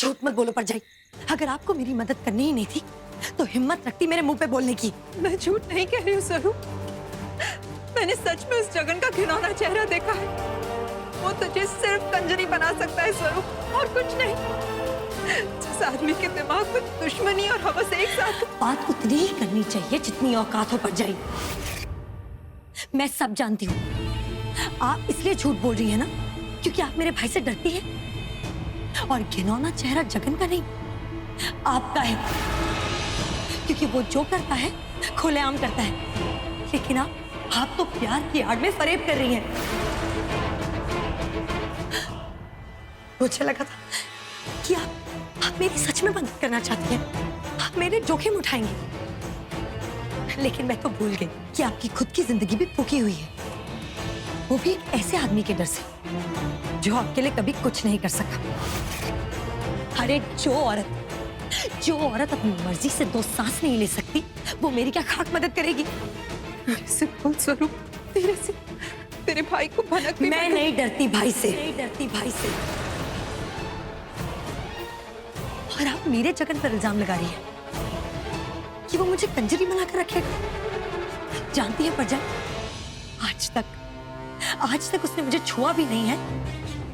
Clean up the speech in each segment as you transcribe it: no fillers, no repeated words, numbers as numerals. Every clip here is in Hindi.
झूठ मत बोलो परजाई। अगर आपको मेरी मदद करनी ही नहीं थी तो हिम्मत रखती मेरे मुंह पे बोलने की। मैं झूठ नहीं कह रही हूँ स्वरूप, मैंने सच में उस जगन का घिनौना चेहरा देखा है। वो तुझे सिर्फ कंजरी बना सकता है स्वरूप, और कुछ नहीं। जिस आदमी के दिमाग में दुश्मनी और हवस एक साथ। बात उतनी ही करनी चाहिए जितनी औकात हो परजाई। मैं सब जानती हूँ। आप इसलिए झूठ बोल रही है ना क्योंकि आप मेरे भाई से डरती है, और घिनौना चेहरा जगन का नहीं आपका है, क्योंकि वो जो करता है खुलेआम करता है। लेकिन आप तो प्यार की आड़ में फरेब कर रही हैं। मुझे लगा था कि आप मेरी सच में मदद करना चाहती हैं, आप मेरे जोखिम उठाएंगी। लेकिन मैं तो भूल गई कि आपकी खुद की जिंदगी भी फूकी हुई है, वो भी एक ऐसे आदमी के डर से जो आपके लिए कभी कुछ नहीं कर सका। अरे जो औरत अपनी मर्जी से 2 सांस नहीं ले सकती, वो मेरी क्या खाक मदद करेगी। मेरे से बोल स्वरूप, तेरे से, तेरे भाई को भनक भी मैं नहीं डरती भाई से, नहीं डरती भाई से। और आप मेरे जगन पर इल्जाम लगा रही है कि वो मुझे कंजरी बनाकर रखेगा। जानती है परजाई, आज तक उसने मुझे छुआ भी नहीं है,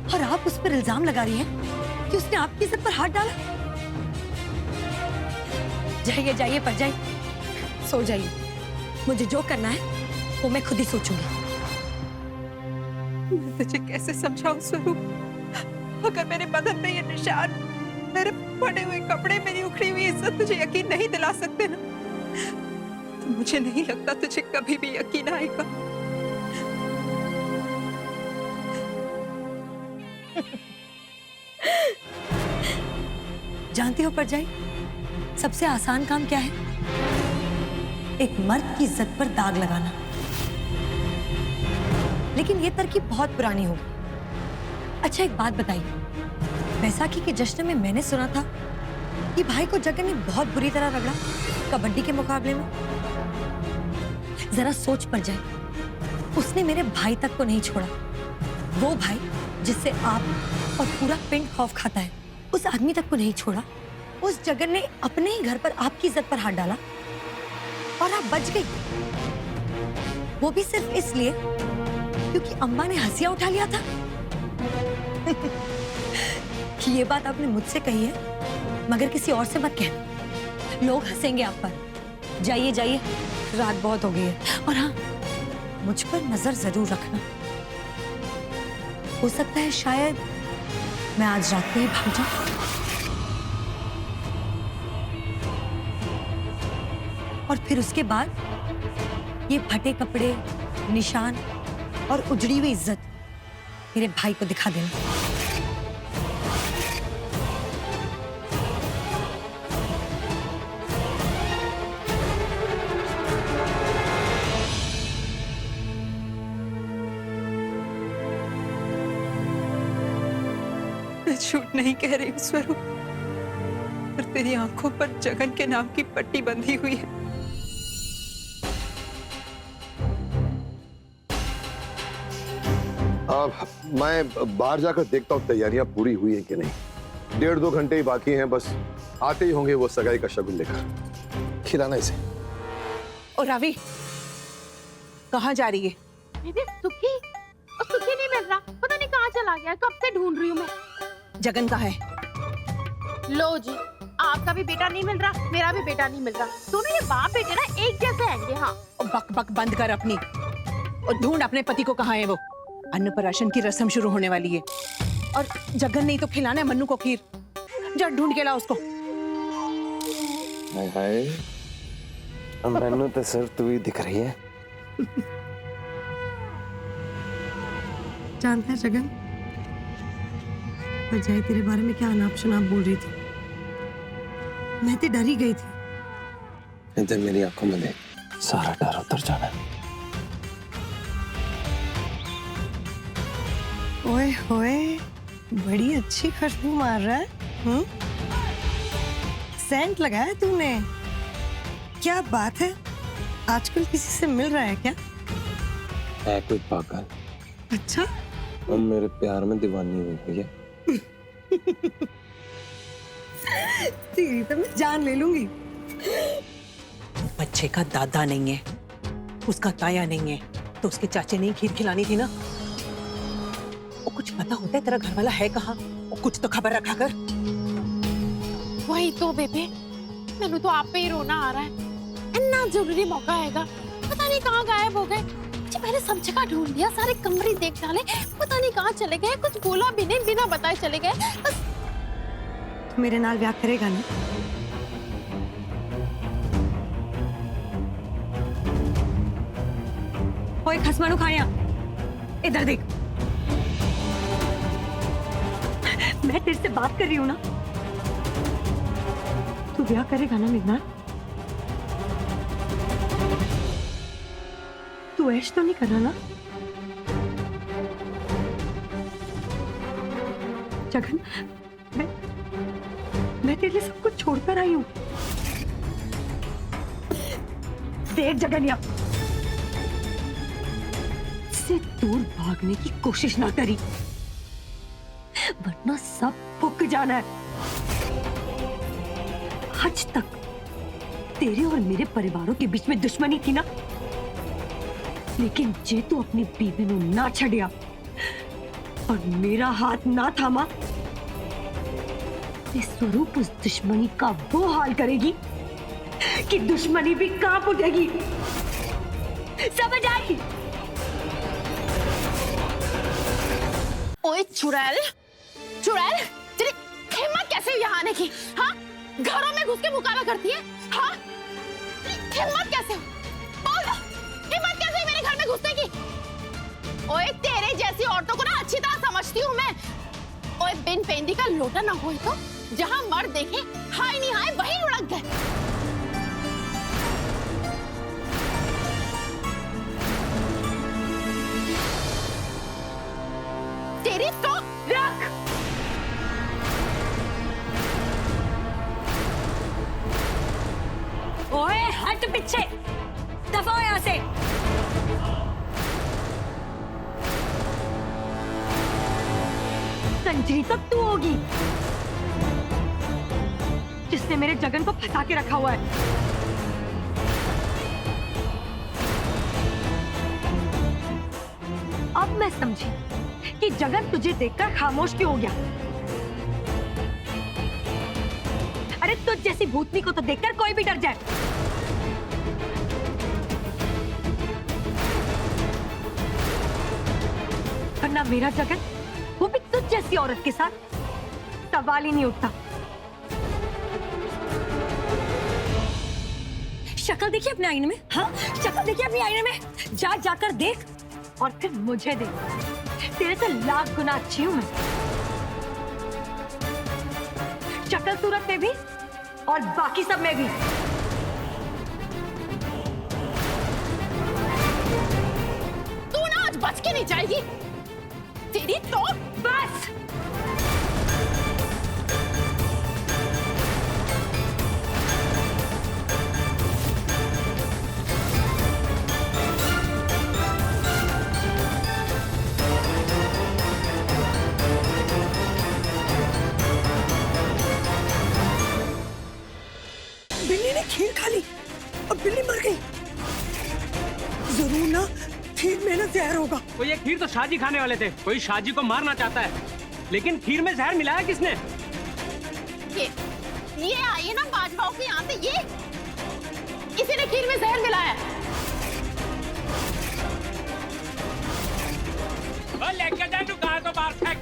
और आप उस पर इल्जाम लगा रही हैं कि उसने आपकी इज्जत पर हाथ डाला। जाइए जाइए परजाई, सो जाइए। मुझे जो करना है वो मैं खुद ही सोचूंगी। मैं तुझे कैसे समझाऊं स्वरूप, अगर मेरे बदन में ये निशान, मेरे फटे हुए कपड़े, मेरी उखड़ी हुई इज्जत तुझे यकीन नहीं दिला सकते ना, तो मुझे नहीं लगता तुझे कभी भी यकीन आएगा। जानती हो परजाई, सबसे आसान काम क्या है? एक मर्द की इज्जत पर दाग लगाना। लेकिन ये तरकीब बहुत पुरानी हो। अच्छा एक बात बताइए, बैसाखी के जश्न में मैंने सुना था कि भाई को जगन ने बहुत बुरी तरह रगड़ा कबड्डी के मुकाबले में। जरा सोच परजाई, उसने मेरे भाई तक को नहीं छोड़ा। वो भाई जिससे आप और पूरा पिंड खौफ खाता है, उस आदमी तक को नहीं छोड़ा। उस जगन ने अपने ही घर पर आपकी इज्जत पर हाथ डाला और आप बच गई। वो भी सिर्फ इसलिए क्योंकि अम्मा ने हंसिया उठा लिया था। कि ये बात आपने मुझसे कही है, मगर किसी और से मत कहना, लोग हंसेंगे आप पर। जाइए जाइए, रात बहुत हो गई है। और हाँ, मुझ पर नजर जरूर रखना। हो सकता है शायद मैं आज रात को ही भाग जाऊं। और फिर उसके बाद ये फटे कपड़े, निशान और उजड़ी हुई इज्जत मेरे भाई को दिखा देना। मैं झूठ नहीं कह रही हूँ स्वरूप, पर तेरी आंखों पर जगन के नाम की पट्टी बंधी हुई है। मैं बाहर जाकर देखता हूँ तैयारियां पूरी हुई है कि नहीं। 1.5-2 घंटे ही बाकी हैं, बस आते ही होंगे वो सगाई का शगुन लेकर। खिलाना इसे। और रावी कहाँ जा रही है? दीदी सुखी, और सुखी नहीं मिल रहा, पता नहीं कहाँ चला गया, कब से ढूंढ रही हूँ मैं। जगन कहाँ है? लो जी, आपका भी बेटा नहीं मिल रहा, मेरा भी बेटा नहीं मिल रहा। दोनों ये बाप बेटे ना एक जैसे आएंगे। हाँ, और बक बक बंद कर अपनी, और ढूंढ अपने पति को। कहाँ है वो? अन्नप्राशन की रस्म शुरू होने वाली है, और जगन नहीं तो खिलाना है मन्नू को खीर। जा ढूंढ के ला उसको। हाय हाय, मन्नू तो सिर्फ तू ही दिख रही है। जानता है जगन, परजाई तेरे बारे में क्या अनाप शनाप बोल रही थी। मैं तो डर ही गई थी। इधर मेरी आंखों में देख, सारा डर उतर जाना है। ओए होए, बड़ी अच्छी खुशबू मार रहा है। सेंट लगाया तूने? क्या बात है, आजकल किसी से मिल रहा है क्या? है कोई पागल। अच्छा, और मेरे प्यार में दीवानी हुई है। तेरी तो मैं जान ले लूंगी। बच्चे का दादा नहीं है, उसका ताया नहीं है, तो उसके चाचे ने खीर खिलानी थी ना। वो कुछ पता होता है तेरा घर वाला है कहाँ? वो कुछ तो खबर रखा कर। वही तो बेबे, मैंने तो आप पे ही रोना आ रहा है। इतना जरूरी मौका हैगा, पता नहीं कहाँ गायब हो गए। जी पहले सब जगह ढूंढ लिया, सारे कमरे देख डाले, पता नहीं कहाँ चले गए। कुछ बोला भी नहीं, बिना बताए चले गए। बस मेरे नाल ब्याह करेगा ना? ओए खसमानू खाया, इधर देख। मैं तेरे से बात कर रही हूँ ना। तू ब्याह करेगा ना मेरे नाल? तू ऐश तो नहीं करना ना? जगन, मैं तेरे लिए सब कुछ छोड़कर आई हूँ। देख जगनिया, से दूर भागने की कोशिश ना करी, वरना सब फुक जाना है। आज तक तेरे और मेरे परिवारों के बीच में दुश्मनी थी ना, लेकिन जे तू अपनी बीवी को ना छड़िया और मेरा हाथ ना थामा, ये स्वरूप उस दुश्मनी का वो हाल करेगी कि दुश्मनी भी कांप उठेगी। समझ आई? ओए चुड़ैल, चुड़ैल, तेरी हिम्मत कैसे हुई यहाँ आने की? हाँ, घरों में घुस के मुकाबला करती है? हाँ, हिम्मत कैसे हुई? बोल, हिम्मत कैसे हुई मेरे घर में घुसने की? ओए तेरे जैसी औरतों को ना अच्छी तरह समझती हूँ मैं। ओए बिन पेंदी का लोटा ना हो तो जहाँ मर्द देखे हाय नहीं हाय वही लुढ़क गए। तेरी तो रख। ओए हट पीछे, दफा हो यहाँ से। कंजरी तो तू होगी जिसने मेरे जगन को फंसा के रखा हुआ है। अब मैं समझी कि जगन तुझे देखकर खामोश क्यों हो गया। अरे तुझ जैसी भूतनी को तो देखकर कोई भी डर जाए। वरना मेरा जगन, वो भी तुझ जैसी औरत के साथ, सवाल ही नहीं उठता। शक्ल देखिए अपने आईने में। हाँ, शक्ल देखिए अपने आईने में। जाकर देख और फिर मुझे देख। तेरे से लाख गुना अच्छी हूं मैं, शक्ल सूरत में भी और बाकी सब में भी। तू ना आज बच के नहीं जाएगी। तेरी तो बस। बिल्ली ने खीर खा ली और बिल्ली मर गई। जरूर ना खीर में ना जहर होगा। तो ये खीर तो शाहजी खाने वाले थे। कोई शाहजी को मारना चाहता है, लेकिन खीर में जहर मिलाया किसने? ये आइए ना बाजवाओं के यहाँ से, ये किसी ने खीर में जहर मिलाया। लेके जा तू, कहाँ को बाहर फेंक